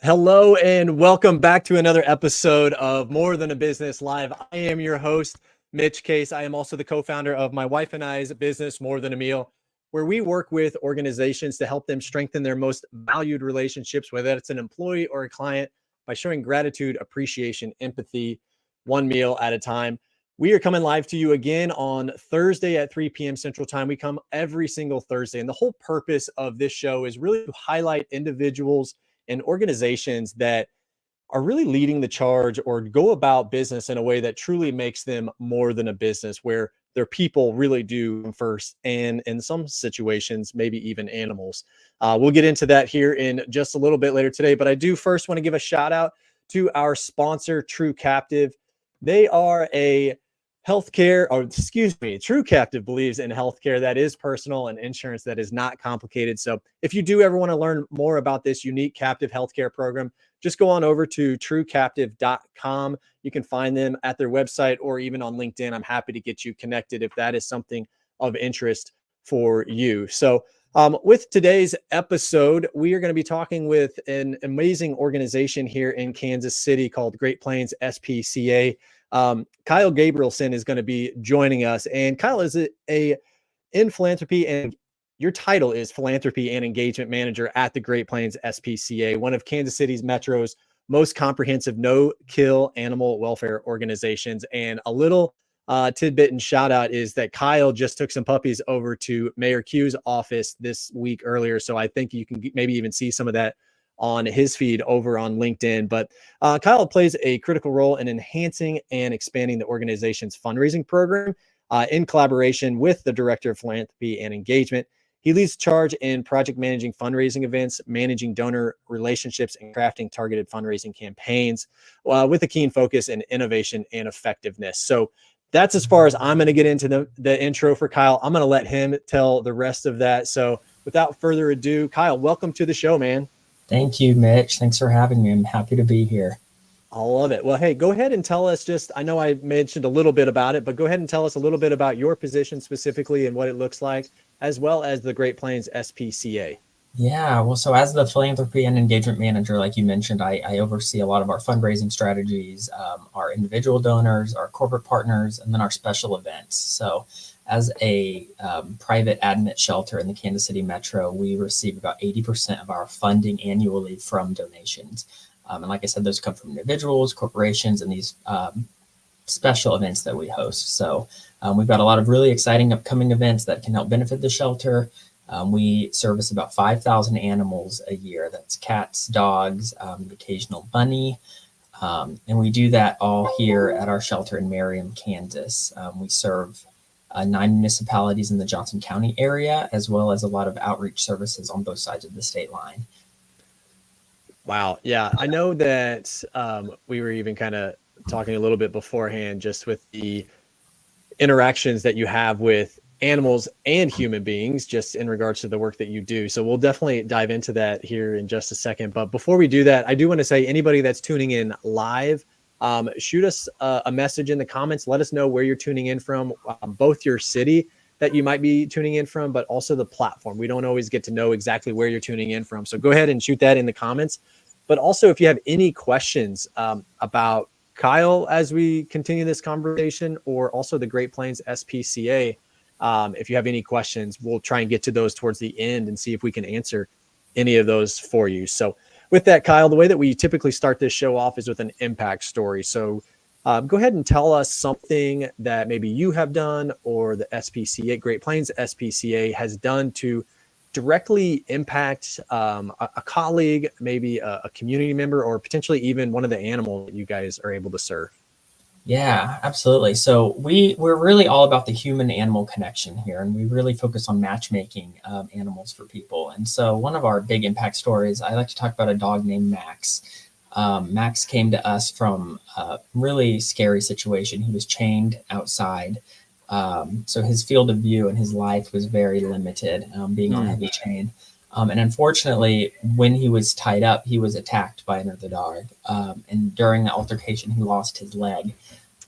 Hello and welcome back to another episode of More Than a Business Live. I am your host, Mitch Case. I am also the co-founder of my wife and I's business, More Than a Meal, where we work with organizations to help them strengthen their most valued relationships, whether it's an employee or a client, by showing gratitude, appreciation, empathy, one meal at a time. We are coming live to you again on Thursday at 3 p.m. Central Time. We come every single Thursday, and the whole purpose of this show is really to highlight individuals and organizations that are really leading the charge or go about business in a way that truly makes them more than a business, where their people really do come first, and in some situations, maybe even animals. We'll get into that here in just a little bit later today, but I do first want to give a shout out to our sponsor, True Captive. They are a True Captive believes in healthcare that is personal and insurance that is not complicated. So if you do ever want to learn more about this unique captive healthcare program, just go on over to truecaptive.com. You can find them at their website or even on LinkedIn. I'm happy to get you connected if that is something of interest for you. So with today's episode, we are going to be talking with an amazing organization here in Kansas City called Great Plains SPCA. Kyle Gabrielson is going to be joining us, and Kyle is in philanthropy, and your title is Philanthropy and Engagement Manager at the Great Plains SPCA, one of Kansas City's Metro's most comprehensive no-kill animal welfare organizations. And a little tidbit and shout out is that Kyle just took some puppies over to Mayor Q's office this week earlier. So I think you can maybe even see some of that on his feed over on LinkedIn. But Kyle plays a critical role in enhancing and expanding the organization's fundraising program in collaboration with the Director of Philanthropy and Engagement. He leads charge in project managing fundraising events, managing donor relationships, and crafting targeted fundraising campaigns with a keen focus in innovation and effectiveness. So that's as far as I'm going to get into the intro for Kyle. I'm going to let him tell the rest of that. So without further ado, Kyle, welcome to the show, man. Thank you, Mitch. Thanks for having me. I'm happy to be here. I love it. Well, hey, go ahead and tell us I know I mentioned a little bit about it, but go ahead and tell us a little bit about your position specifically and what it looks like, as well as the Great Plains SPCA. Yeah, well, so as the Philanthropy and Engagement Manager, like you mentioned, I oversee a lot of our fundraising strategies, our individual donors, our corporate partners, and then our special events. So as a private admit shelter in the Kansas City Metro, we receive about 80% of our funding annually from donations. And like I said, those come from individuals, corporations, and these special events that we host. So we've got a lot of really exciting upcoming events that can help benefit the shelter. We service about 5,000 animals a year. That's cats, dogs, the occasional bunny. And we do that all here at our shelter in Merriam, Kansas. We serve 9 municipalities in the Johnson County area, as well as a lot of outreach services on both sides of the state line. Wow. Yeah. I know that we were even kind of talking a little bit beforehand, just with the interactions that you have with animals and human beings, just in regards to the work that you do. So we'll definitely dive into that here in just a second. But before we do that, I do want to say, anybody that's tuning in live, shoot us a message in the comments. Let us know where you're tuning in from, both your city that you might be tuning in from, but also the platform. We don't always get to know exactly where you're tuning in from. So go ahead and shoot that in the comments. But also, if you have any questions about Kyle as we continue this conversation, or also the Great Plains SPCA, if you have any questions, we'll try and get to those towards the end and see if we can answer any of those for you. So with that, Kyle, the way that we typically start this show off is with an impact story. So go ahead and tell us something that maybe you have done, or the SPCA, Great Plains SPCA, has done to directly impact a colleague, maybe a community member, or potentially even one of the animals that you guys are able to serve. Yeah, absolutely. So we're really all about the human-animal connection here, and we really focus on matchmaking animals for people. And so one of our big impact stories, I like to talk about a dog named Max. Max came to us from a really scary situation. He was chained outside. So his field of view and his life was very limited, being on a heavy chain. And unfortunately, when he was tied up, he was attacked by another dog. And during the altercation, he lost his leg.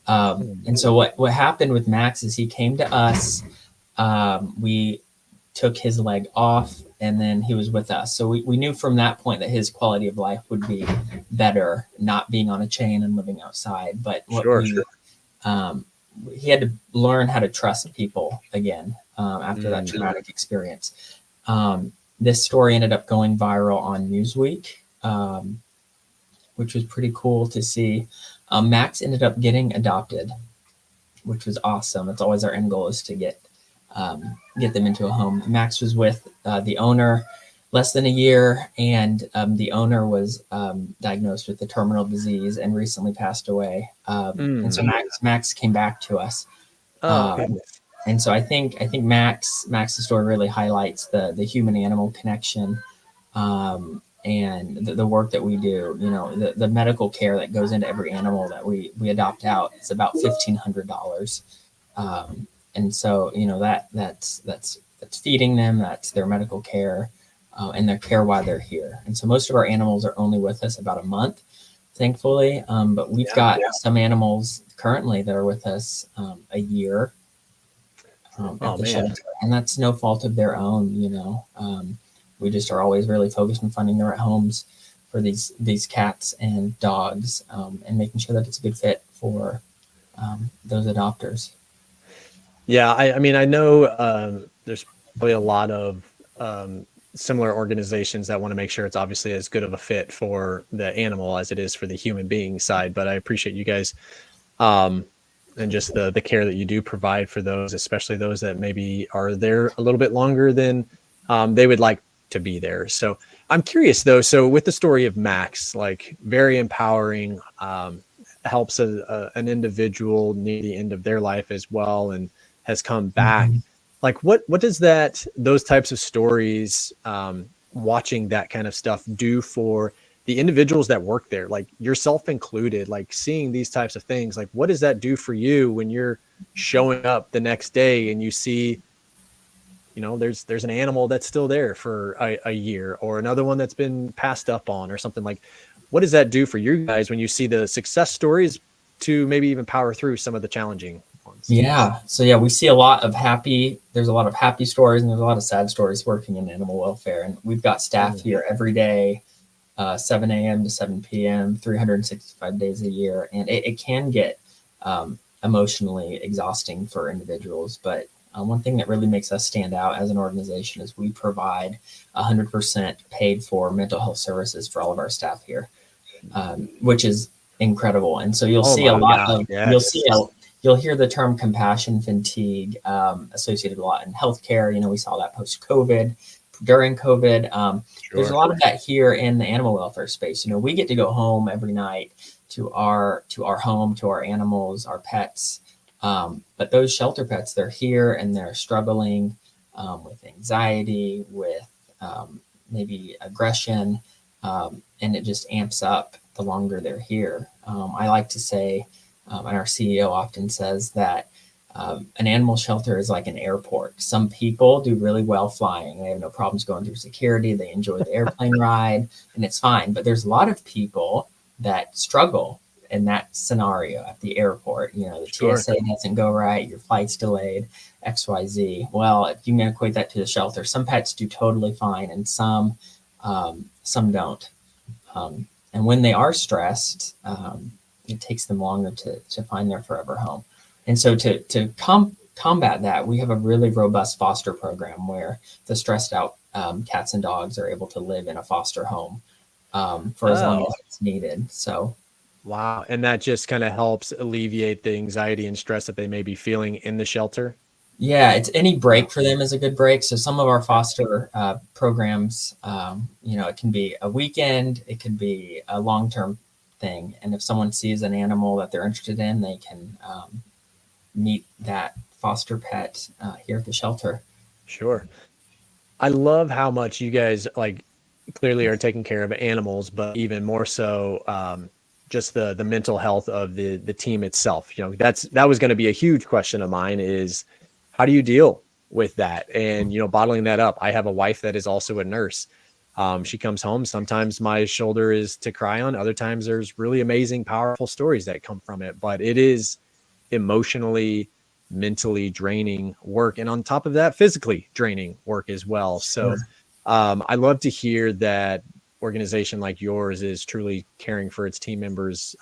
And so what happened with Max is he came to us. We took his leg off, and then he was with us. So we knew from that point that his quality of life would be better not being on a chain and living outside. But he had to learn how to trust people again after that traumatic experience. This story ended up going viral on Newsweek, which was pretty cool to see. Max ended up getting adopted, which was awesome. It's always our end goal is to get them into a home. Max was with the owner less than a year, and the owner was diagnosed with a terminal disease and recently passed away. And so Max came back to us. And so I think Max's story really highlights the human animal connection, and the work that we do. You know, the medical care that goes into every animal that we adopt out is about $1,500. And so, you know, that's feeding them, that's their medical care, and their care while they're here. And so most of our animals are only with us about a month, thankfully. But we've got some animals currently that are with us a year at the shelter, and that's no fault of their own. You know, we just are always really focused on finding the right homes for these cats and dogs, and making sure that it's a good fit for those adopters. Yeah, I mean, I know there's probably a lot of similar organizations that want to make sure it's obviously as good of a fit for the animal as it is for the human being side. But I appreciate you guys and just the care that you do provide for those, especially those that maybe are there a little bit longer than they would like to be there. So I'm curious though. So with the story of Max, like very empowering, helps an individual near the end of their life as well, and has come back. Like what does those types of stories, watching that kind of stuff do for the individuals that work there, like yourself included, like seeing these types of things, like what does that do for you when you're showing up the next day and you see, you know, there's an animal that's still there for a year, or another one that's been passed up on or something? Like, what does that do for you guys when you see the success stories to maybe even power through some of the challenging ones? Yeah. So we see there's a lot of happy stories and there's a lot of sad stories working in animal welfare. And we've got staff here every day, 7 a.m. to 7 p.m., 365 days a year. And it can get emotionally exhausting for individuals. But one thing that really makes us stand out as an organization is we provide 100% paid for mental health services for all of our staff here, which is incredible. And so you'll see a lot of, you'll hear the term compassion fatigue associated a lot in healthcare. You know, we saw that post-COVID, during COVID. There's a lot of that here in the animal welfare space. You know, we get to go home every night to our home, to our animals, our pets. But those shelter pets, they're here and they're struggling with anxiety, with maybe aggression, and it just amps up the longer they're here. I like to say, and our CEO often says that an animal shelter is like an airport. Some people do really well flying. They have no problems going through security. They enjoy the airplane ride and it's fine. But there's a lot of people that struggle in that scenario at the airport. You know, the TSA doesn't go right, your flight's delayed, XYZ. Well, if you can equate that to the shelter, some pets do totally fine and some don't. And when they are stressed, it takes them longer to find their forever home. And so to combat that, we have a really robust foster program where the stressed out cats and dogs are able to live in a foster home for as long as it's needed. So. Wow. And that just kind of helps alleviate the anxiety and stress that they may be feeling in the shelter. Yeah, it's any break for them is a good break. So some of our foster programs, you know, it can be a weekend, it can be a long-term thing. And if someone sees an animal that they're interested in, they can meet that foster pet here at the shelter. Sure. I love how much you guys like clearly are taking care of animals, but even more so just the mental health of the team itself. You know, that was going to be a huge question of mine is how do you deal with that? And, you know, bottling that up. I have a wife that is also a nurse. She comes home. Sometimes my shoulder is to cry on. Other times there's really amazing, powerful stories that come from it, but it is emotionally mentally draining work. And on top of that, physically draining work as well. So I love to hear that organization like yours is truly caring for its team members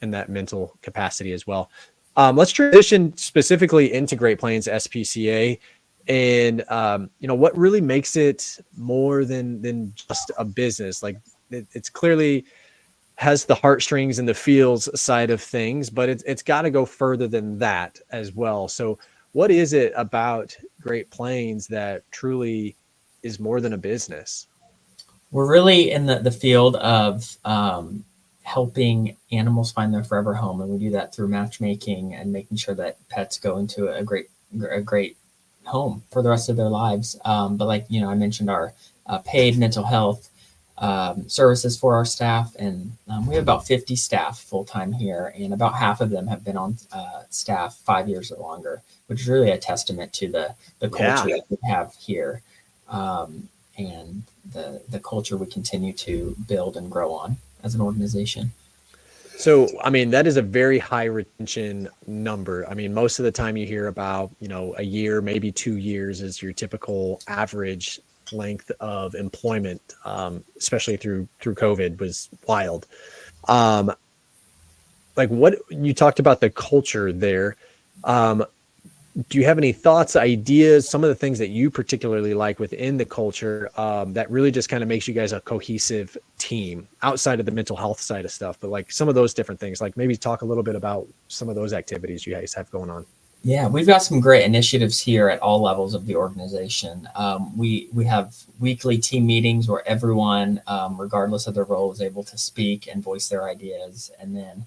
in that mental capacity as well. Let's transition specifically into Great Plains SPCA. And what really makes it more than just a business. Like it's clearly has the heartstrings and the feels side of things, but it's got to go further than that as well. So what is it about Great Plains that truly is more than a business? We're really in the field of helping animals find their forever home, and we do that through matchmaking and making sure that pets go into a great home for the rest of their lives. But like I mentioned, our paid mental health services for our staff, and we have about 50 staff full-time here, and about half of them have been on staff 5 years or longer, which is really a testament to the culture that we have here, and the culture we continue to build and grow on as an organization. So, I mean, that is a very high retention number. I mean, most of the time you hear about, a year, maybe 2 years is your typical average length of employment, especially through COVID, was wild. Like what you talked about the culture there. Do you have any thoughts, ideas, some of the things that you particularly like within the culture that really just kind of makes you guys a cohesive team outside of the mental health side of stuff, but like some of those different things, like maybe talk a little bit about some of those activities you guys have going on? Yeah, we've got some great initiatives here at all levels of the organization. We have weekly team meetings where everyone, regardless of their role, is able to speak and voice their ideas. And then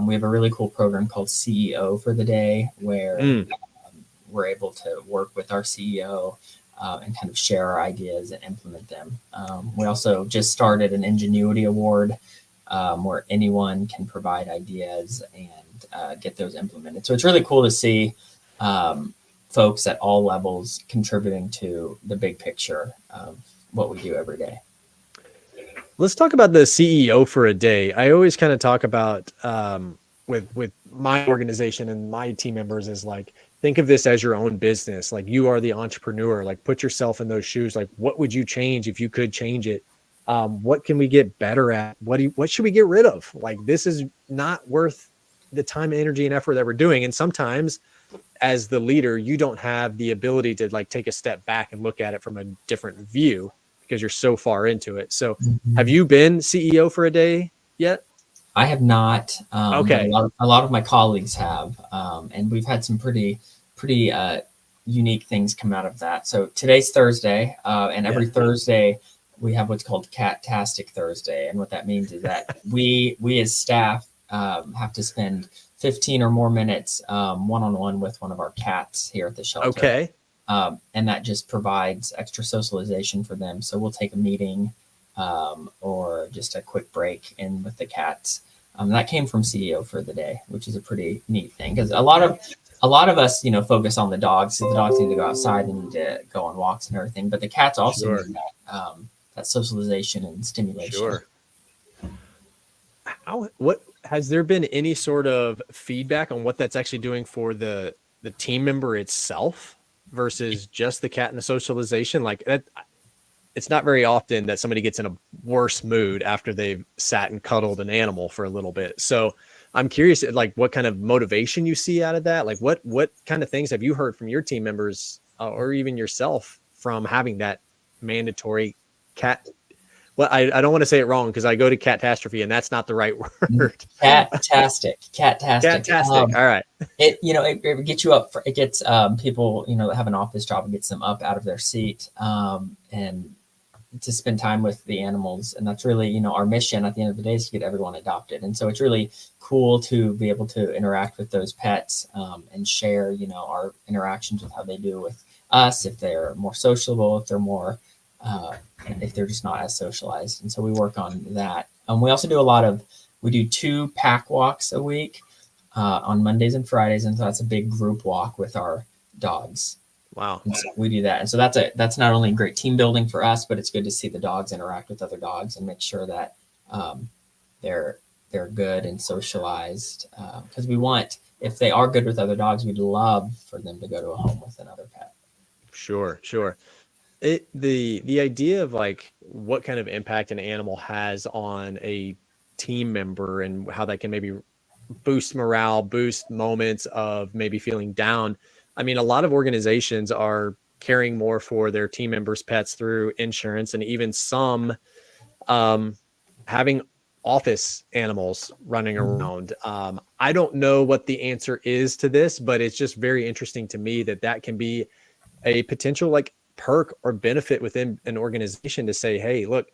we have a really cool program called CEO for the Day, where we're able to work with our CEO and kind of share our ideas and implement them. We also just started an Ingenuity Award where anyone can provide ideas and get those implemented. So it's really cool to see folks at all levels contributing to the big picture of what we do every day. Let's talk about the CEO for a Day. I always kind of talk about with my organization and my team members is like, think of this as your own business. Like you are the entrepreneur, like put yourself in those shoes. Like what would you change if you could change it? What can we get better at? What should we get rid of? Like, this is not worth the time, energy, and effort that we're doing. And sometimes as the leader, you don't have the ability to like take a step back and look at it from a different view because you're so far into it. So have you been CEO for a Day yet? I have not. Okay. A lot of my colleagues have, and we've had some pretty unique things come out of that. So today's Thursday, and every Thursday we have what's called Cat-tastic Thursday. And what that means is that we as staff have to spend 15 or more minutes one-on-one with one of our cats here at the shelter. Okay. And that just provides extra socialization for them. So we'll take a meeting or just a quick break in with the cats. That came from CEO for the Day, which is a pretty neat thing because a lot of us, focus on the dogs. So the dogs need to go outside and need to go on walks and everything, but the cats also need that socialization and stimulation. Sure. What has there been any sort of feedback on what that's actually doing for the team member itself versus just the cat and the socialization? Like that, it's not very often that somebody gets in a worse mood after they've sat and cuddled an animal for a little bit. So I'm curious, like what kind of motivation you see out of that? Like what kind of things have you heard from your team members or even yourself from having that mandatory cat? Well, I don't want to say it wrong because I go to catastrophe and that's not the right word. Cat-tastic. All right. It gets you up. It gets people, that have an office job, it gets them up out of their seat and to spend time with the animals. And that's really, our mission at the end of the day is to get everyone adopted. And so it's really cool to be able to interact with those pets and share, our interactions with how they do with us, if they're more sociable, if they're more, if they're just not as socialized. And so we work on that. We also we do 2 pack walks a week on Mondays and Fridays. And so that's a big group walk with our dogs. Wow. And so we do that. And so that's not only great team building for us, but it's good to see the dogs interact with other dogs and make sure that they're good and socialized. Because we want if they are good with other dogs, we'd love for them to go to a home with another pet. Sure. The idea of like what kind of impact an animal has on a team member and how that can maybe boost morale, boost moments of maybe feeling down. I mean, a lot of organizations are caring more for their team members' pets through insurance, and even some having office animals running around. I don't know what the answer is to this, but it's just very interesting to me that that can be a potential like perk or benefit within an organization to say, hey, look,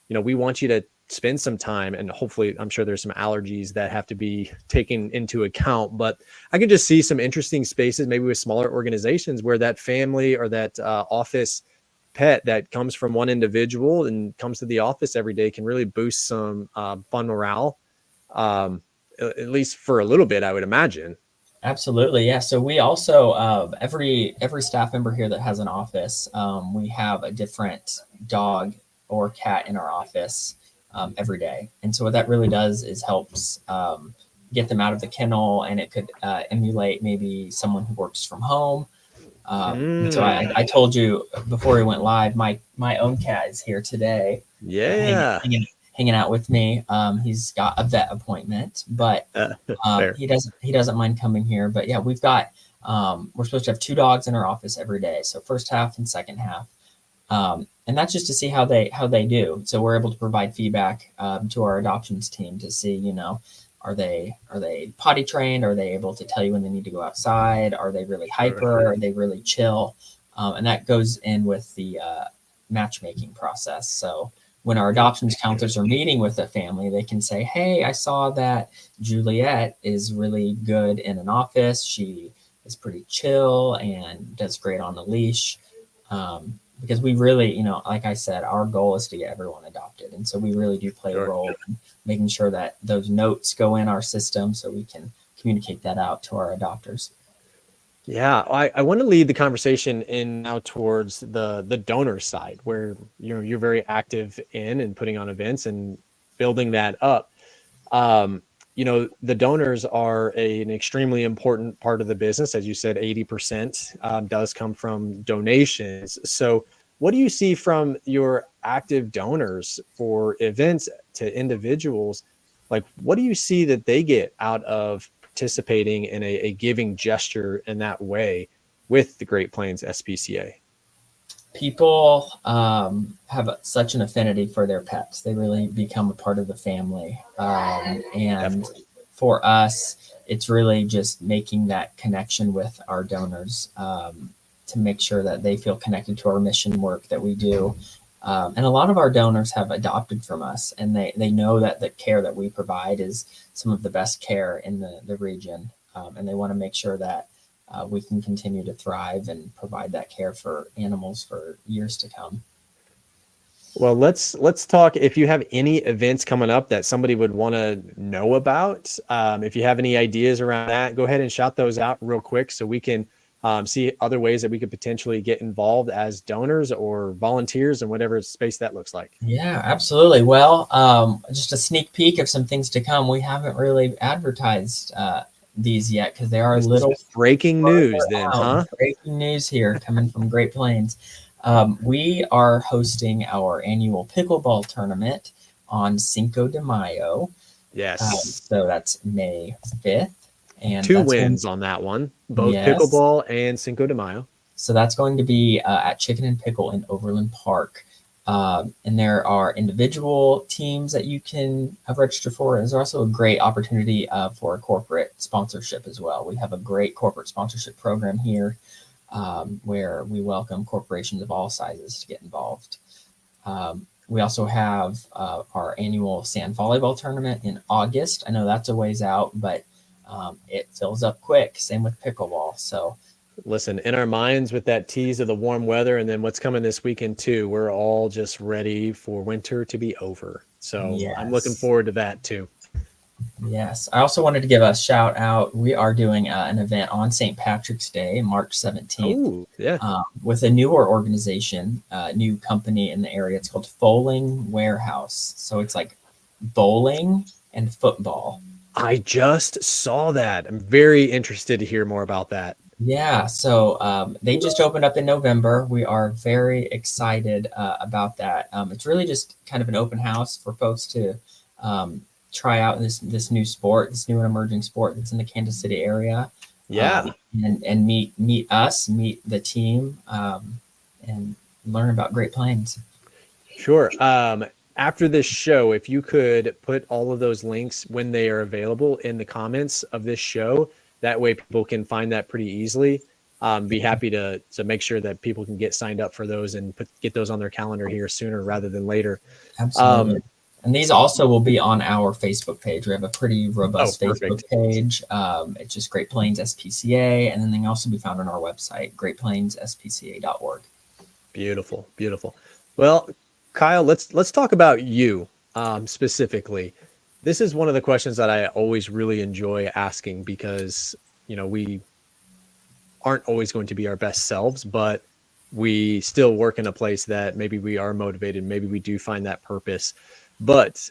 we want you to spend some time, and hopefully I'm sure there's some allergies that have to be taken into account, but I can just see some interesting spaces, maybe with smaller organizations, where that family or that office pet that comes from one individual and comes to the office every day can really boost some fun morale, at least for a little bit, I would imagine. Absolutely. Yeah. So we also, every staff member here that has an office, we have a different dog or cat in our office every day. And so what that really does is helps get them out of the kennel, and it could emulate maybe someone who works from home. So I told you before we went live, my own cat is here today. Yeah. Hanging out with me. He's got a vet appointment, but he doesn't mind coming here. But yeah, we've got we're supposed to have 2 dogs in our office every day. So first half and second half. And that's just to see how they do. So we're able to provide feedback to our adoptions team to see, are they potty trained? Are they able to tell you when they need to go outside? Are they really hyper? Are they really chill? And that goes in with the matchmaking process. So when our adoptions counselors are meeting with a family, they can say, hey, I saw that Juliet is really good in an office. She is pretty chill and does great on the leash. Because we really, like I said, our goal is to get everyone adopted. And so we really do play a role in making sure that those notes go in our system so we can communicate that out to our adopters. Yeah, I want to lead the conversation in now towards the donor side, where you're very active in and putting on events and building that up. The donors are an extremely important part of the business. As you said, 80% does come from donations. So what do you see from your active donors for events to individuals? Like, what do you see that they get out of participating in a giving gesture in that way with the Great Plains SPCA? People have such an affinity for their pets. They really become a part of the family. And Definitely. For us, it's really just making that connection with our donors to make sure that they feel connected to our mission work that we do. And a lot of our donors have adopted from us, and they know that the care that we provide is some of the best care in the region. And they want to make sure that we can continue to thrive and provide that care for animals for years to come. Well, let's talk. If you have any events coming up that somebody would want to know about, if you have any ideas around that, go ahead and shout those out real quick so we can see other ways that we could potentially get involved as donors or volunteers in whatever space that looks like. Yeah, absolutely. Well, just a sneak peek of some things to come. We haven't really advertised these yet because they are breaking news then, huh? Breaking news here coming from Great Plains. We are hosting our annual pickleball tournament on Cinco de Mayo. Yes. So that's May 5th. And 2 wins on that one, both pickleball and Cinco de Mayo. So that's going to be at Chicken and Pickle in Overland Park. And there are individual teams that you can register for. There's also a great opportunity for a corporate sponsorship as well. We have a great corporate sponsorship program here where we welcome corporations of all sizes to get involved. We also have our annual sand volleyball tournament in August. I know that's a ways out, but it fills up quick. Same with pickleball. So listen, in our minds with that tease of the warm weather and then what's coming this weekend too, we're all just ready for winter to be over. So yes. I'm looking forward to that too. Yes. I also wanted to give a shout out. We are doing an event on St. Patrick's Day, March 17th, with a newer organization, new company in the area. It's called Foaling Warehouse. So it's like bowling and football. I just saw that. I'm very interested to hear more about that. Yeah, so they just opened up in November. We are very excited about that. It's really just kind of an open house for folks to try out this new sport, this new and emerging sport that's in the Kansas City area. Yeah. And meet us, meet the team, and learn about Great Plains. Sure. After this show, if you could put all of those links when they are available in the comments of this show, that way people can find that pretty easily. Be happy to make sure that people can get signed up for those and get those on their calendar here sooner rather than later. Absolutely. And these also will be on our Facebook page. We have a pretty robust Facebook page. It's just Great Plains SPCA, and then they can also be found on our website, greatplainspca.org. Beautiful, beautiful. Well, Kyle, let's talk about you specifically. This is one of the questions that I always really enjoy asking because, we aren't always going to be our best selves, but we still work in a place that maybe we are motivated. Maybe we do find that purpose. But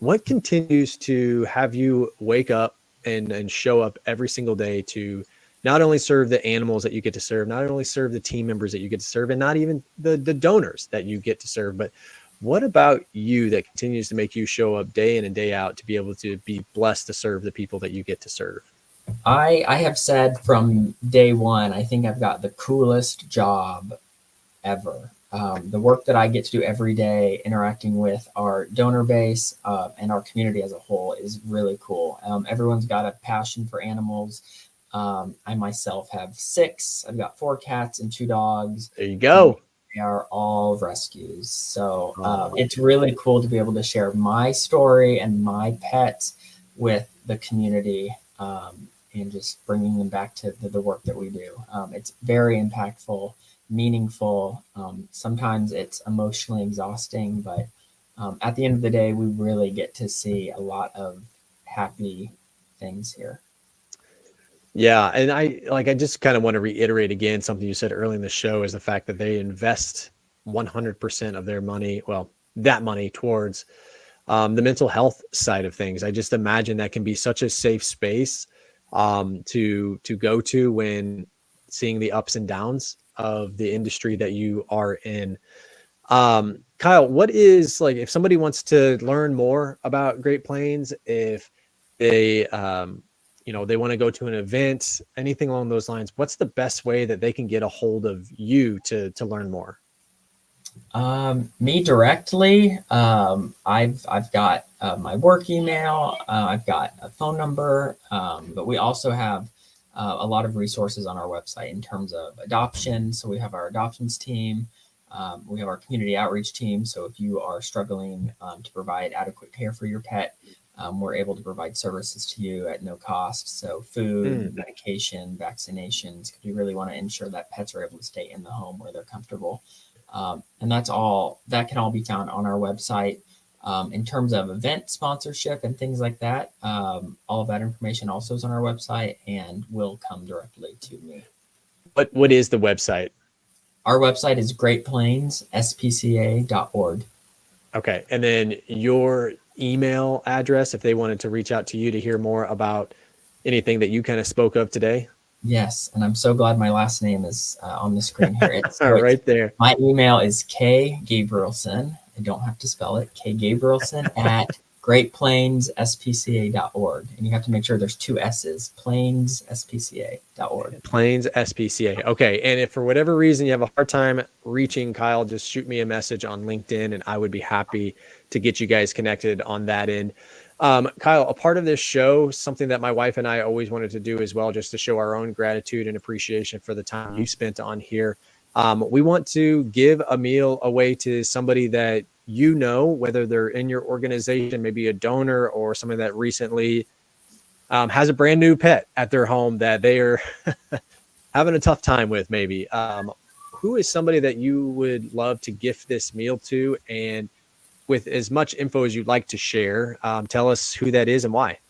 what continues to have you wake up and show up every single day to not only serve the animals that you get to serve, not only serve the team members that you get to serve, and not even the donors that you get to serve, but what about you that continues to make you show up day in and day out to be able to be blessed to serve the people that you get to serve? I have said from day one, I think I've got the coolest job ever. The work that I get to do every day interacting with our donor base and our community as a whole is really cool. Everyone's got a passion for animals. I myself have 6. I've got 4 cats and 2 dogs. There you go. They are all rescues. So it's really cool to be able to share my story and my pets with the community and just bringing them back to the work that we do. It's very impactful, meaningful. Sometimes it's emotionally exhausting, but at the end of the day, we really get to see a lot of happy things here. Yeah. And I just kind of want to reiterate again, something you said early in the show is the fact that they invest 100% of their money, well, that money towards the mental health side of things. I just imagine that can be such a safe space to go to when seeing the ups and downs of the industry that you are in. Kyle, what is, like, if somebody wants to learn more about Great Plains, if they, they want to go to an event, anything along those lines, what's the best way that they can get a hold of you to learn more? Me directly. I've got my work email. I've got a phone number, but we also have a lot of resources on our website in terms of adoption. So we have our adoptions team. We have our community outreach team. So if you are struggling to provide adequate care for your pet, we're able to provide services to you at no cost. So food, medication, vaccinations, because we really want to ensure that pets are able to stay in the home where they're comfortable. And that can all be found on our website. In terms of event sponsorship and things like that, all of that information also is on our website and will come directly to me. What is the website? Our website is greatplainspca.org. Okay. And then your email address, if they wanted to reach out to you to hear more about anything that you kind of spoke of today. Yes. And I'm so glad my last name is on the screen here. It's right there. My email is K Gabrielson. I don't have to spell it. K Gabrielson at greatplainspca.org. And you have to make sure there's 2 S's, plainspca.org. Plains SPCA. Okay. And if for whatever reason you have a hard time reaching Kyle, just shoot me a message on LinkedIn and I would be happy to get you guys connected on that end. Kyle, a part of this show, something that my wife and I always wanted to do as well, just to show our own gratitude and appreciation for the time you spent on here. We want to give a meal away to somebody that whether they're in your organization, maybe a donor or somebody that recently has a brand new pet at their home that they are having a tough time with maybe. Who is somebody that you would love to gift this meal to? And with as much info as you'd like to share, tell us who that is and why.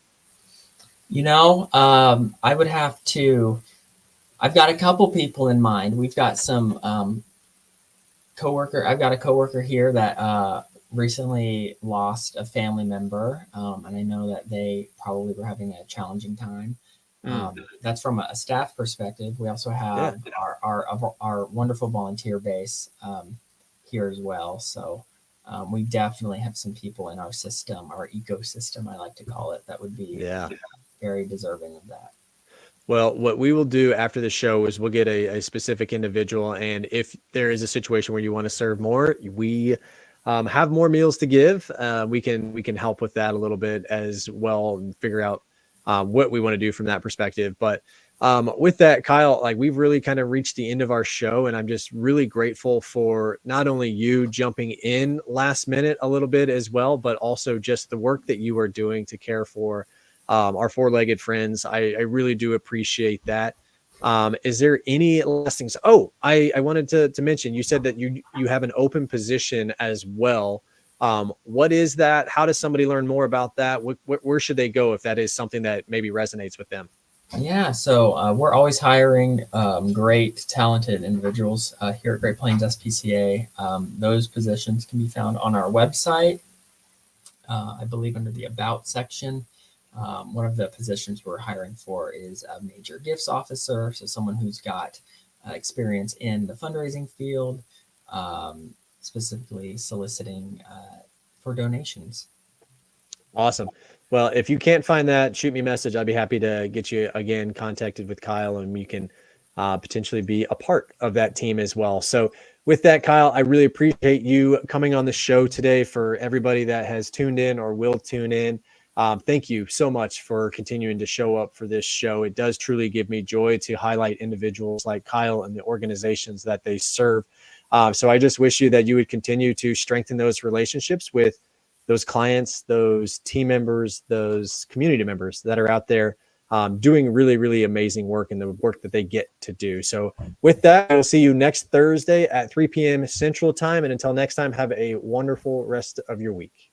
I would have to, I've got a couple people in mind. We've got some I've got a coworker here that recently lost a family member, and I know that they probably were having a challenging time. That's from a staff perspective. We also have our wonderful volunteer base here as well. So we definitely have some people in our system, our ecosystem, I like to call it, that would be very deserving of that. Well, what we will do after the show is we'll get a specific individual. And if there is a situation where you want to serve more, we have more meals to give. We can help with that a little bit as well and figure out what we want to do from that perspective. But with that, Kyle, like we've really kind of reached the end of our show, and I'm just really grateful for not only you jumping in last minute a little bit as well, but also just the work that you are doing to care for our four-legged friends. I really do appreciate that. Is there any last things? Oh, I wanted to mention, you said that you have an open position as well. What is that? How does somebody learn more about that? Where should they go if that is something that maybe resonates with them? Yeah, so we're always hiring great, talented individuals here at Great Plains SPCA. Those positions can be found on our website, I believe under the About section. One of the positions we're hiring for is a major gifts officer, so someone who's got experience in the fundraising field, specifically soliciting for donations. Awesome. Well, if you can't find that, shoot me a message. I'd be happy to get you again contacted with Kyle, and you can potentially be a part of that team as well. So with that, Kyle, I really appreciate you coming on the show today. For everybody that has tuned in or will tune in, thank you so much for continuing to show up for this show. It does truly give me joy to highlight individuals like Kyle and the organizations that they serve. So I just wish you that you would continue to strengthen those relationships with those clients, those team members, those community members that are out there doing really, really amazing work in the work that they get to do. So with that, I will see you next Thursday at 3 p.m. Central Time. And until next time, have a wonderful rest of your week.